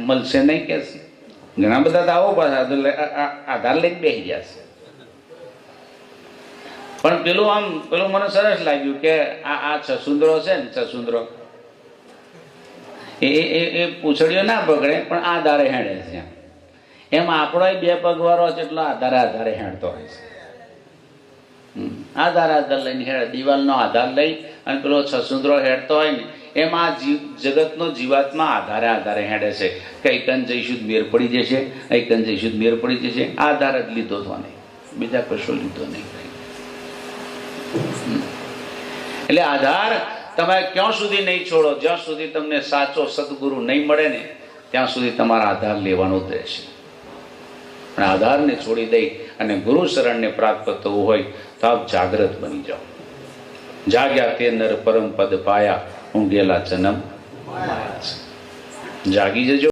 મળશે નહીં કે ઘણા બધા તો આવો પાછા આધાર લઈને બેસી જશે. પણ પેલું મને સરસ લાગ્યું કે આ છસુંદરો છે ને, છસુંદરો એ પૂછડીઓ ના પકડે પણ આધારે હેડે છે. એમ આપણો 2 પગવારો છે એટલો આધારે હેડતો હોય છે. આધાર લઈને હેડે, દિવાલનો આધાર લઈ અને પેલો છસુંદરો હેડતો હોય ને એમ આ જગતનો જીવાત્મા આધારે હેડે છે. કઈ કન જઈશું મેર પડી જશે, કઈ કન જઈશું મેર પડી જશે. આધાર જ લીધો તો નહીં, બીજા કશો લીધો નહીં. એટલે આધાર તમે ક્યાં સુધી નહીં છોડો, જ્યાં સુધી તમને સાચો સદગુરુ નહીં મળે ને ત્યાં સુધી તમારા આધાર લેવાનો જ રહેશે. પણ આધારને છોડી દઈ અને ગુરુ શરણને પ્રાપ્ત થવું હોય તો આપ જાગ્રત બની જાઓ. જાગ્યા તે નર પરમ પદ પાયા, ઊંઘેલા જન્મ જાગી જજો.